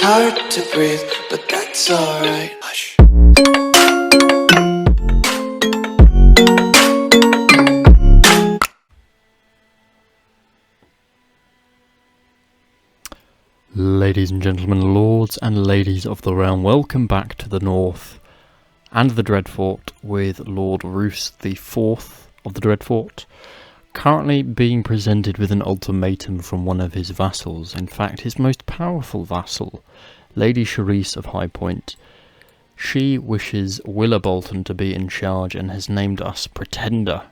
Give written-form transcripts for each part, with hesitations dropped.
It's hard to breathe, but that's alright. Hush. Ladies and gentlemen, lords and ladies of the realm, welcome back to the north and the Dreadfort with Lord Roose the Fourth of the Dreadfort, currently being presented with an ultimatum from one of his vassals, in fact his most powerful vassal, Lady Charisse of High Point. She wishes Willa Bolton to be in charge and has named us Pretender.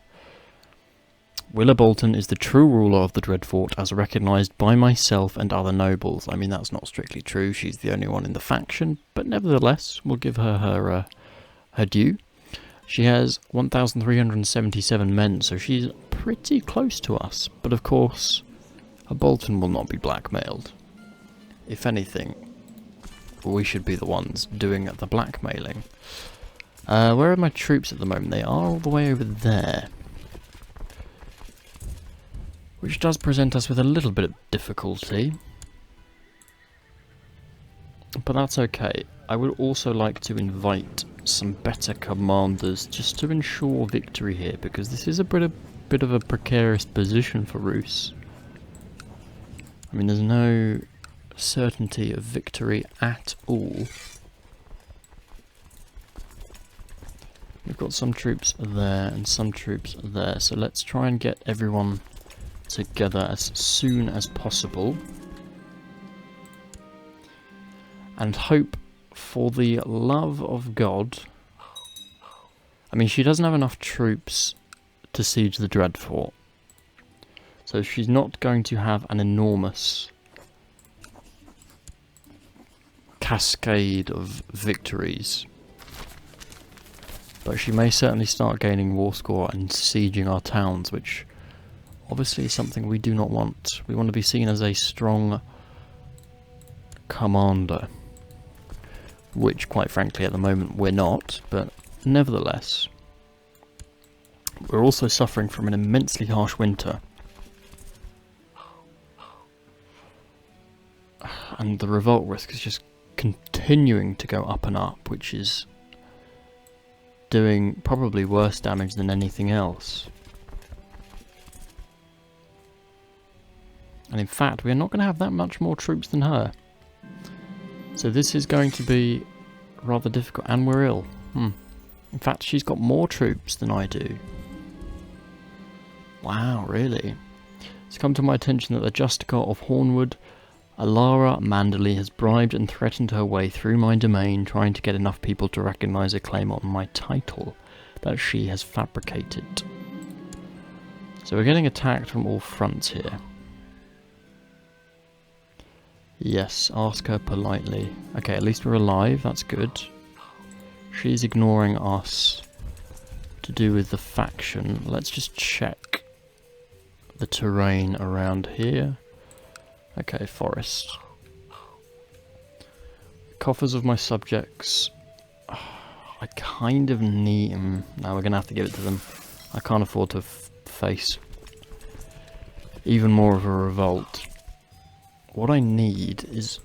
Willa Bolton is the true ruler of the Dreadfort as recognised by myself and other nobles. I mean, that's not strictly true, she's the only one in the faction, but nevertheless, we'll give her her due. She has 1,377 men, so she's pretty close to us, but of course, a Bolton will not be blackmailed. If anything, we should be the ones doing the blackmailing. Where are my troops at the moment? They are all the way over there. Which does present us with a little bit of difficulty. But that's okay. I would also like to invite some better commanders just to ensure victory here, because this is a bit of a precarious position for Roose. I mean, there's no certainty of victory at all. We've got some troops there and some troops there, so let's try and get everyone together as soon as possible and hope for the love of God. I mean, she doesn't have enough troops to siege the Dreadfort, so she's not going to have an enormous cascade of victories, but she may certainly start gaining war score and sieging our towns, which obviously is something we do not want. We want to be seen as a strong commander, which quite frankly at the moment we're not, but nevertheless we're also suffering from an immensely harsh winter, and the revolt risk is just continuing to go up and up, which is doing probably worse damage than anything else. And in fact, we're not going to have that much more troops than her. So this is going to be rather difficult. And we're ill. In fact, she's got more troops than I do. Wow, really? It's come to my attention that the Justicar of Hornwood, Alara Manderley, has bribed and threatened her way through my domain, trying to get enough people to recognise a claim on my title that she has fabricated. So we're getting attacked from all fronts here. Yes, ask her politely. Okay, at least we're alive, that's good. She's ignoring us to do with the faction. Let's just check the terrain around here. Okay, forest. Coffers of my subjects. I kind of need them. Now we're going to have to give it to them. I can't afford to face even more of a revolt. What I need is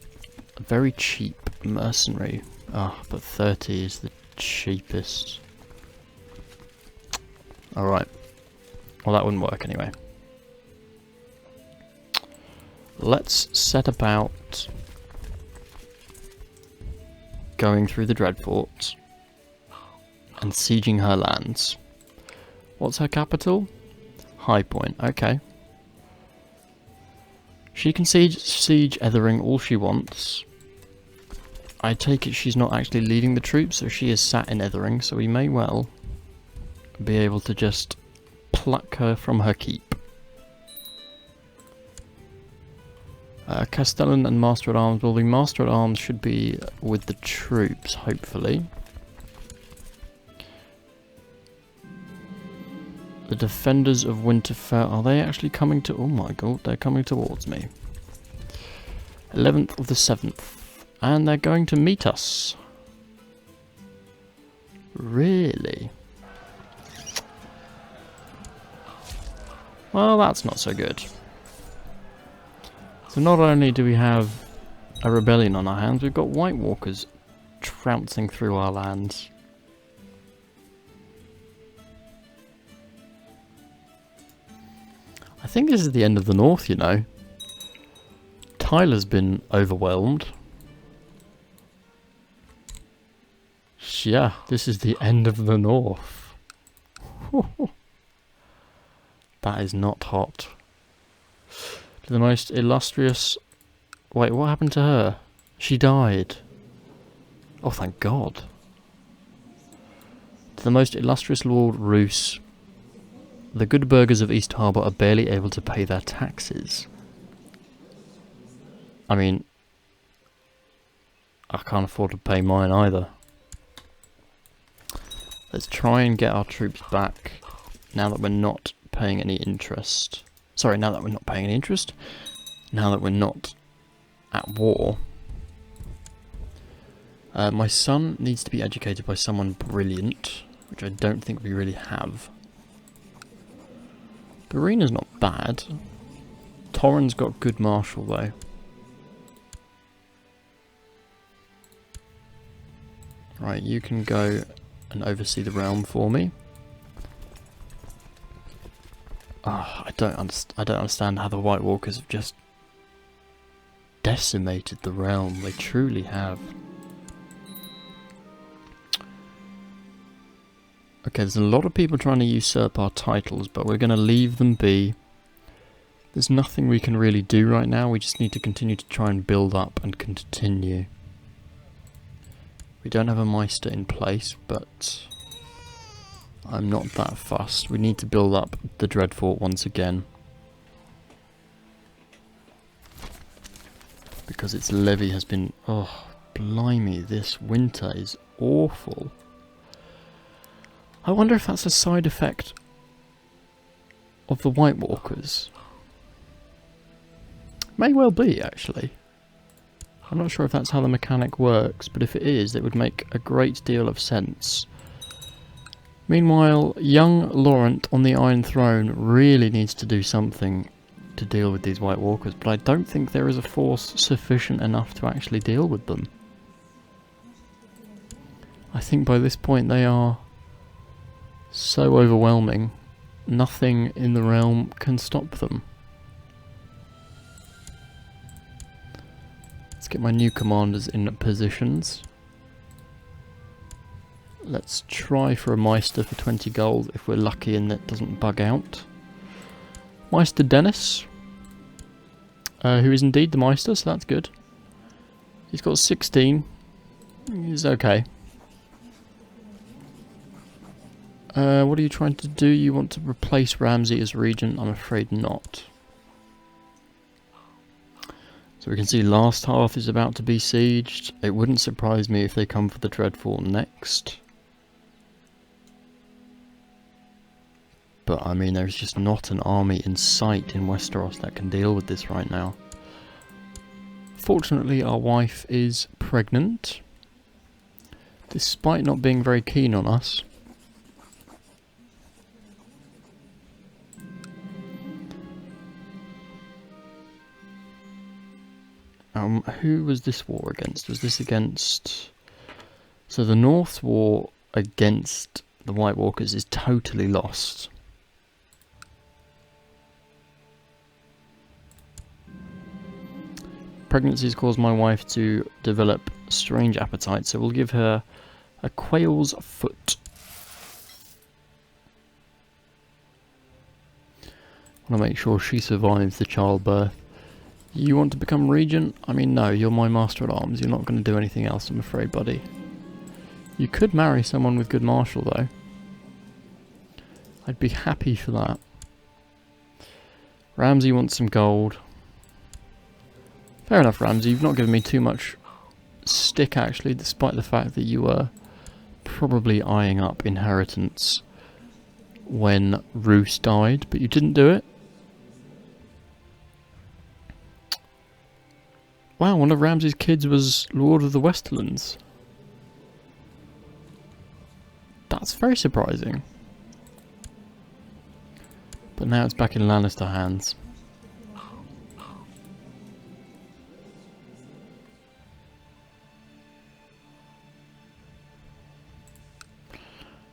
a very cheap mercenary. But 30 is the cheapest. Alright. Well, that wouldn't work anyway. Let's set about going through the Dreadfort and sieging her lands. What's her capital? High Point, okay. She can siege Ethering all she wants. I take it she's not actually leading the troops, so she is sat in Ethering, so we may well be able to just pluck her from her keep. Castellan and Master at Arms. Well, the Master at Arms should be with the troops, hopefully. The Defenders of Winterfell, are they actually coming to... Oh my god, they're coming towards me. 11th of the 7th. And they're going to meet us. Really? Well, that's not so good. So not only do we have a rebellion on our hands. We've got Whitewalkers trouncing through our lands. I think this is the end of the North, you know. Tyler's been overwhelmed. Yeah, this is the end of the North. That is not hot. The most illustrious... Wait, what happened to her? She died. Oh, thank God. To the most illustrious Lord Roose, the good burghers of East Harbour are barely able to pay their taxes. I mean, I can't afford to pay mine either. Let's try and get our troops back now that we're not paying any interest. Sorry, now that we're not paying any interest. Now that we're not at war. My son needs to be educated by someone brilliant, which I don't think we really have. Barina's not bad. Torren's got good martial though. Right, you can go and oversee the realm for me. I don't understand how the Whitewalkers have just decimated the realm. They truly have. Okay, there's a lot of people trying to usurp our titles, but we're going to leave them be. There's nothing we can really do right now. We just need to continue to try and build up and continue. We don't have a Meister in place, but I'm not that fussed. We need to build up the Dreadfort once again. Because its levy has been... Oh, blimey, this winter is awful. I wonder if that's a side effect of the Whitewalkers. May well be, actually. I'm not sure if that's how the mechanic works, but if it is, it would make a great deal of sense. Meanwhile, young Laurent on the Iron Throne really needs to do something to deal with these Whitewalkers, but I don't think there is a force sufficient enough to actually deal with them. I think by this point they are so overwhelming, nothing in the realm can stop them. Let's get my new commanders in positions. Let's try for a Meister for 20 gold if we're lucky and that doesn't bug out. Meister Dennis, who is indeed the Meister, so that's good. He's got 16. He's okay. What are you trying to do? You want to replace Ramsay as regent? I'm afraid not. So we can see last half is about to be sieged. It wouldn't surprise me if they come for the Dreadfort next. But I mean, there's just not an army in sight in Westeros that can deal with this right now. Fortunately, our wife is pregnant, despite not being very keen on us. Who was this war against? Was this against... So the North's war against the Whitewalkers is totally lost. Pregnancy has caused my wife to develop strange appetites, so we'll give her a quail's foot. I want to make sure she survives the childbirth. You want to become regent? I mean, no, you're my master at arms. You're not going to do anything else, I'm afraid, buddy. You could marry someone with good martial, though. I'd be happy for that. Ramsay wants some gold. Fair enough, Ramsay. You've not given me too much stick, actually, despite the fact that you were probably eyeing up inheritance when Roose died, but you didn't do it. Wow, one of Ramsay's kids was Lord of the Westerlands. That's very surprising. But now it's back in Lannister hands.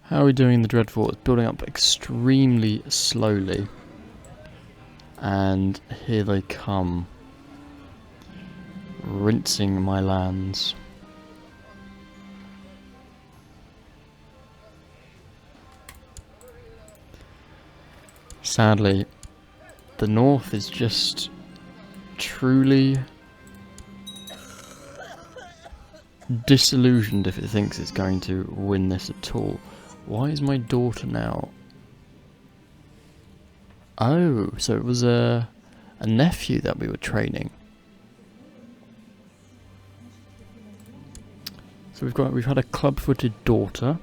How are we doing in the Dreadfort? It's building up extremely slowly. And here they come. Rinsing my lands. Sadly, the North is just truly disillusioned if it thinks it's going to win this at all. Why is my daughter now? Oh, so it was a nephew that we were training. So we've had a club-footed daughter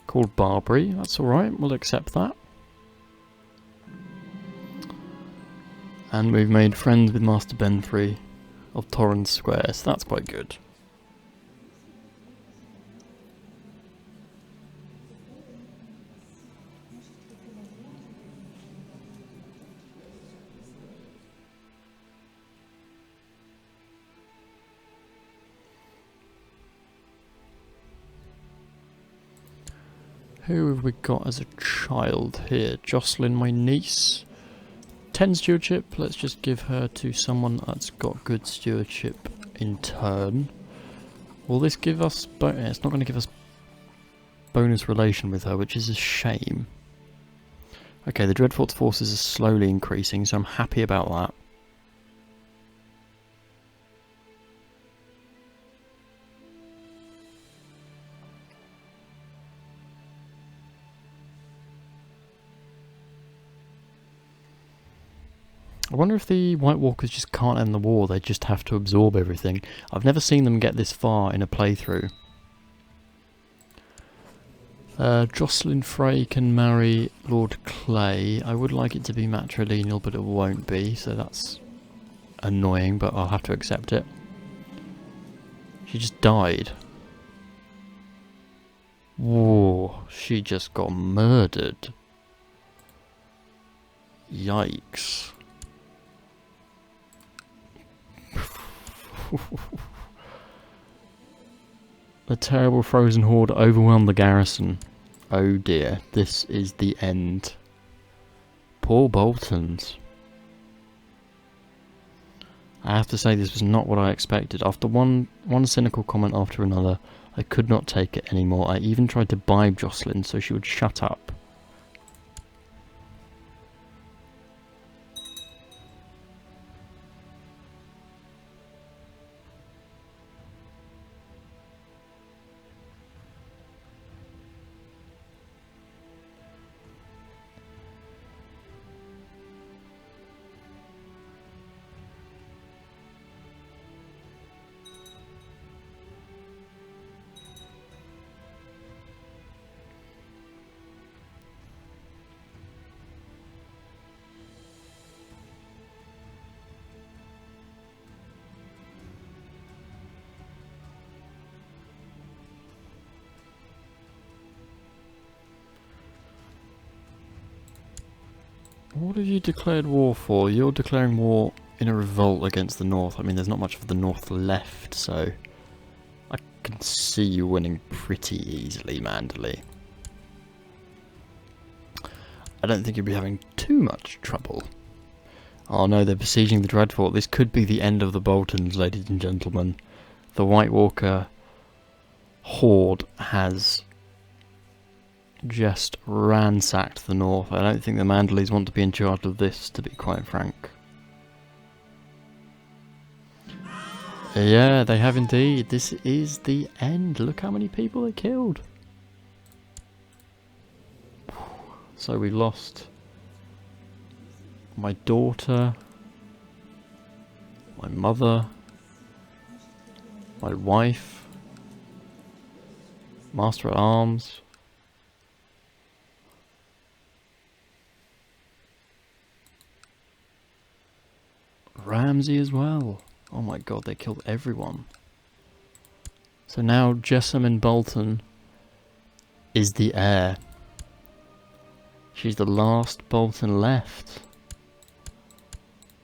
called Barbary. That's all right. We'll accept that. And we've made friends with Master Benfrey of Torrens Square, so that's quite good. Who have we got as a child here? Jocelyn, my niece. 10 stewardship. Let's just give her to someone that's got good stewardship in turn. Will this give us... it's not going to give us bonus relation with her, which is a shame. Okay, the Dreadfort's forces are slowly increasing, so I'm happy about that. I wonder if the Whitewalkers just can't end the war, they just have to absorb everything. I've never seen them get this far in a playthrough. Jocelyn Frey can marry Lord Clay. I would like it to be matrilineal, but it won't be, so that's annoying, but I'll have to accept it. She just died. Whoa, she just got murdered. Yikes. The terrible frozen horde overwhelmed the garrison. Oh dear, this is the end. Poor Boltons. I have to say this was not what I expected. After one cynical comment after another, I could not take it anymore. I even tried to bribe Jocelyn so she would shut up. What have you declared war for? You're declaring war in a revolt against the North. I mean, there's not much of the North left, so I can see you winning pretty easily, Manderley. I don't think you'll be having too much trouble. Oh no, they're besieging the Dreadfort. This could be the end of the Boltons, ladies and gentlemen. The White Walker horde has just ransacked the North. I don't think the Manderleys want to be in charge of this, to be quite frank. Yeah, they have indeed. This is the end. Look how many people they killed. So we lost my daughter, my mother, my wife, Master at Arms, Ramsay as well. Oh my god, they killed everyone. So now Jessamine Bolton is the heir. She's the last Bolton left.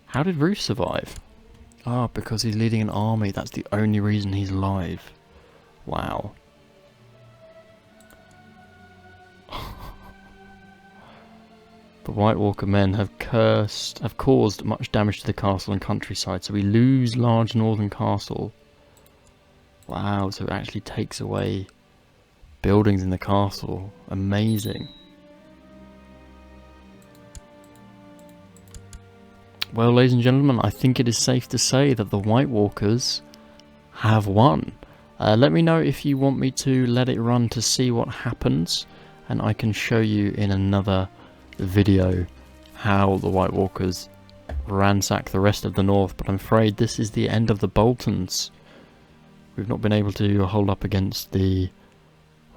How did Roose survive? Ah, because he's leading an army. That's the only reason he's alive. Wow. The White Walker men have caused much damage to the castle and countryside, so we lose large northern castle. Wow, so it actually takes away buildings in the castle. Amazing. Well, ladies and gentlemen, I think it is safe to say that the White Walkers have won. Let me know if you want me to let it run to see what happens, and I can show you in another video how the White Walkers ransack the rest of the north. But I'm afraid this is the end of the Boltons. We've not been able to hold up against the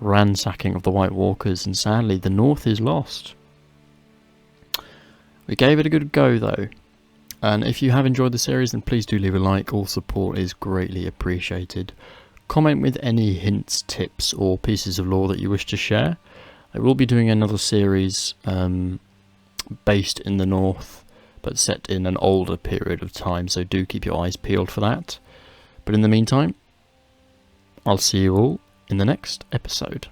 ransacking of the White Walkers, and sadly the north is lost. We gave it a good go though. And if you have enjoyed the series, then please do leave a like. All support is greatly appreciated. Comment with any hints, tips or pieces of lore that you wish to share. I will be doing another series based in the north, but set in an older period of time, so do keep your eyes peeled for that. But in the meantime, I'll see you all in the next episode.